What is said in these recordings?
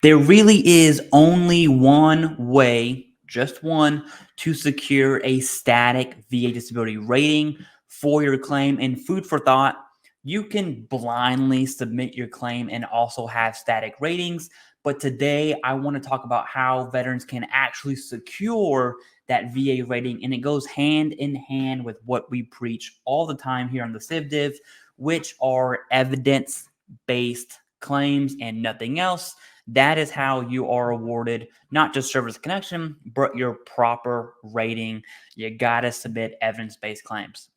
There really is only one way, just one, to secure a static VA disability rating for your claim. And food for thought, you can blindly submit your claim and also have static ratings. But today, I want to talk about how veterans can actually secure that VA rating. And it goes hand in hand with what we preach all the time here on the CIVDIV, which are evidence based claims and nothing else. That is how you are awarded not just service connection, but your proper rating. You got to submit evidence based claims.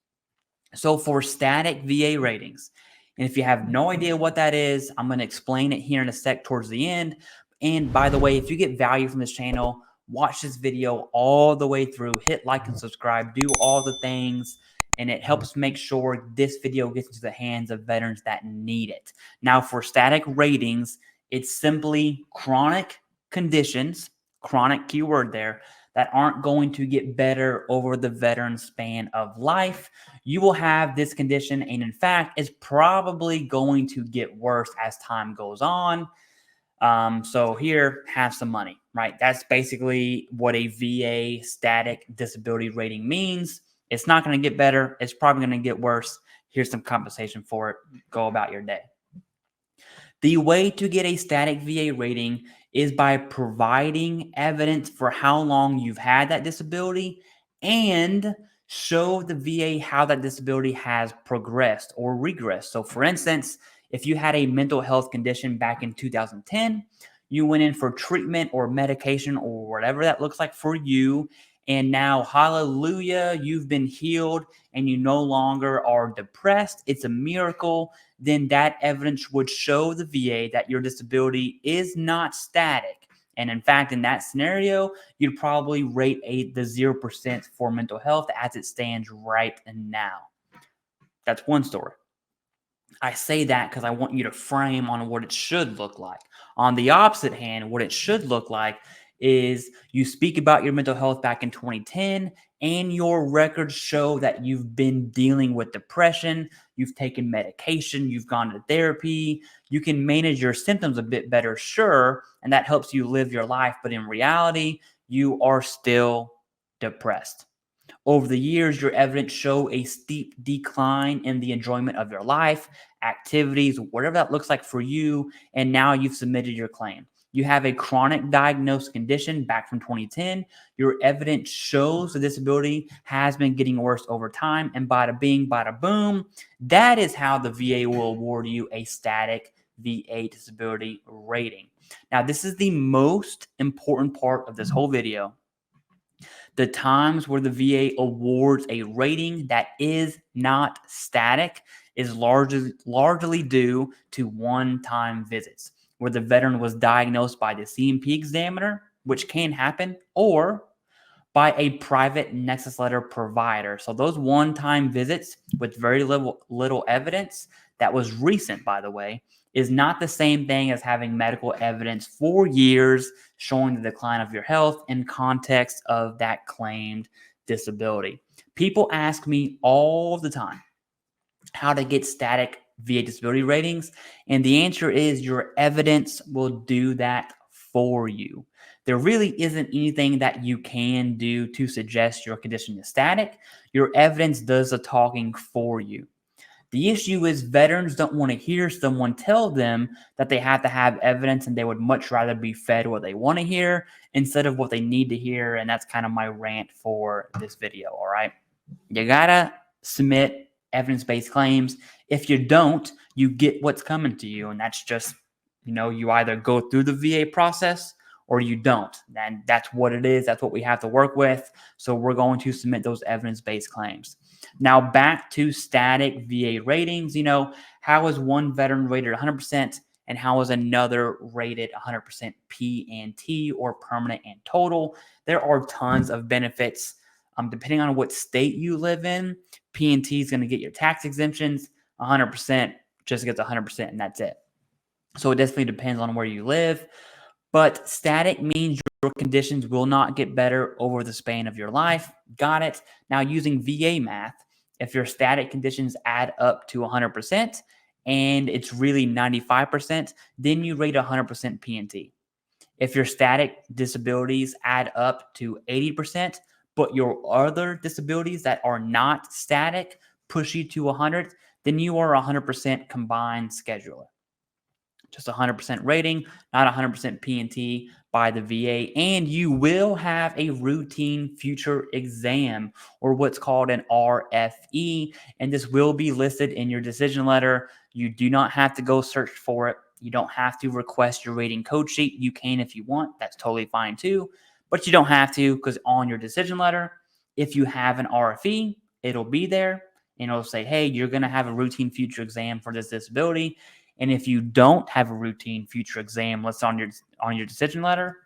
So, for static VA ratings, and if you have no idea what that is, I'm going to explain it here in a sec towards the end. And by the way, if you get value from this channel, watch this video all the way through, hit like and subscribe, do all the things, and it helps make sure this video gets into the hands of veterans that need it. Now, for static ratings, it's simply chronic conditions, chronic keyword there, that aren't going to get better over the veteran span of life. You will have this condition, and in fact, it's probably going to get worse as time goes on. So here, have some money, right? That's basically what a VA static disability rating means. It's not going to get better. It's probably going to get worse. Here's some compensation for it. Go about your day. The way to get a static VA rating is by providing evidence for how long you've had that disability and show the VA how that disability has progressed or regressed. So, for instance, if you had a mental health condition back in 2010, you went in for treatment or medication or whatever that looks like for you, and now, hallelujah, you've been healed and you no longer are depressed. It's a miracle. Then that evidence would show the VA that your disability is not static. And in fact, in that scenario, you'd probably rate the 0% for mental health as it stands right now. That's one story. I say that because I want you to frame on what it should look like. On the opposite hand, what it should look like is you speak about your mental health back in 2010 and your records show that you've been dealing with depression, you've taken medication, you've gone to therapy, you can manage your symptoms a bit better, sure, and that helps you live your life, but in reality, you are still depressed. Over the years, your evidence show a steep decline in the enjoyment of your life, activities, whatever that looks like for you, and now you've submitted your claim. You have a chronic diagnosed condition back from 2010. Your evidence shows the disability has been getting worse over time, and bada bing, bada boom, that is how the VA will award you a static VA disability rating. Now, this is the most important part of this whole video. The times where the VA awards a rating that is not static is largely due to one-time visits, where the veteran was diagnosed by the C&P examiner, which can happen, or by a private Nexus letter provider. So those one-time visits with very little evidence, that was recent, by the way, is not the same thing as having medical evidence for years showing the decline of your health in context of that claimed disability. People ask me all the time how to get static VA disability ratings, and the answer is your evidence will do that for you. There really isn't anything that you can do to suggest your condition is static. Your evidence does the talking for you. The issue is veterans don't want to hear someone tell them that they have to have evidence, and they would much rather be fed what they want to hear instead of what they need to hear. And that's kind of my rant for this video. All right. You got to submit evidence-based claims. If you don't, you get what's coming to you. And that's just, you either go through the VA process or you don't. And that's what it is. That's what we have to work with. So we're going to submit those evidence-based claims. Now, back to static VA ratings. How is one veteran rated 100% and how is another rated 100% P&T or permanent and total? There are tons of benefits. Depending on what state you live in, P&T is going to get your tax exemptions. 100% just gets 100%, and that's it. So it definitely depends on where you live. But static means your conditions will not get better over the span of your life. Got it. Now, using VA math, if your static conditions add up to 100% and it's really 95%, then you rate 100% P&T. If your static disabilities add up to 80%, but your other disabilities that are not static push you to 100, then you are 100% combined scheduler. Just 100% rating, not 100% P&T by the VA. And you will have a routine future exam, or what's called an RFE. And this will be listed in your decision letter. You do not have to go search for it. You don't have to request your rating code sheet. You can if you want. That's totally fine too. But you don't have to, because on your decision letter, if you have an RFE, it'll be there. And it'll say, hey, you're going to have a routine future exam for this disability. And if you don't have a routine future exam listed on your decision letter,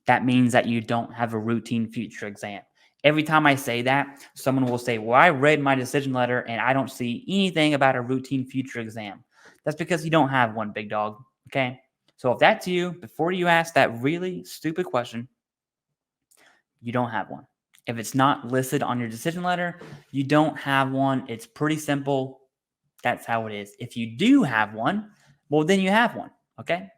that means that you don't have a routine future exam. Every time I say that, someone will say, well, I read my decision letter and I don't see anything about a routine future exam. That's because you don't have one, big dog. Okay. So if that's you, before you ask that really stupid question, you don't have one. If it's not listed on your decision letter, you don't have one. It's pretty simple. That's how it is. If you do have one, well, then you have one. Okay.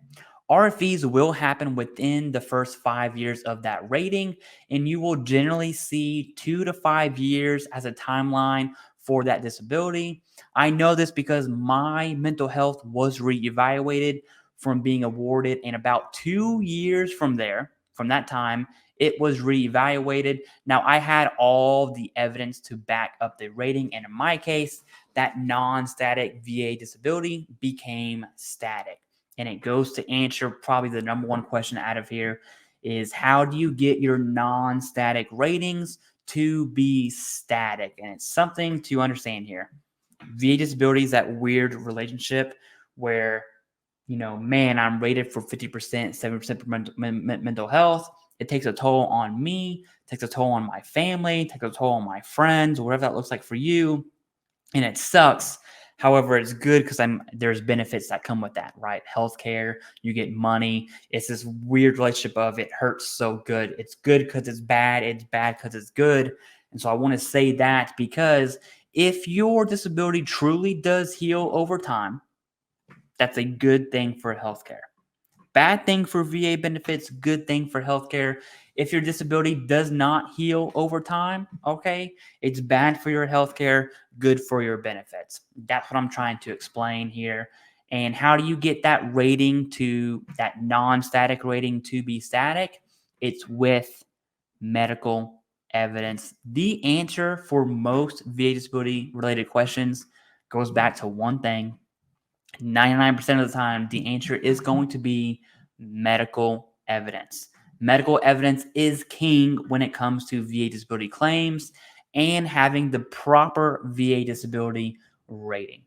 RFEs will happen within the first 5 years of that rating, and you will generally see 2 to 5 years as a timeline for that disability. I know this because my mental health was reevaluated from being awarded, and about 2 years from that time, it was reevaluated. Now, I had all the evidence to back up the rating, and in my case, that non-static VA disability became static. And it goes to answer probably the number one question out of here is, how do you get your non-static ratings to be static? And it's something to understand here. VA disability is that weird relationship where, man, I'm rated for 50%, 70% for mental health. It takes a toll on me, takes a toll on my family, takes a toll on my friends, whatever that looks like for you. And it sucks. However, it's good because there's benefits that come with that, right? Healthcare, you get money. It's this weird relationship of it hurts so good. It's good because it's bad because it's good. And so I want to say that because if your disability truly does heal over time, that's a good thing for healthcare. Bad thing for VA benefits, good thing for healthcare. If your disability does not heal over time, okay, it's bad for your healthcare, good for your benefits. That's what I'm trying to explain here. And how do you get that rating that non-static rating to be static? It's with medical evidence. The answer for most VA disability related questions goes back to one thing. 99% of the time, the answer is going to be medical evidence. Medical evidence is king when it comes to VA disability claims and having the proper VA disability rating.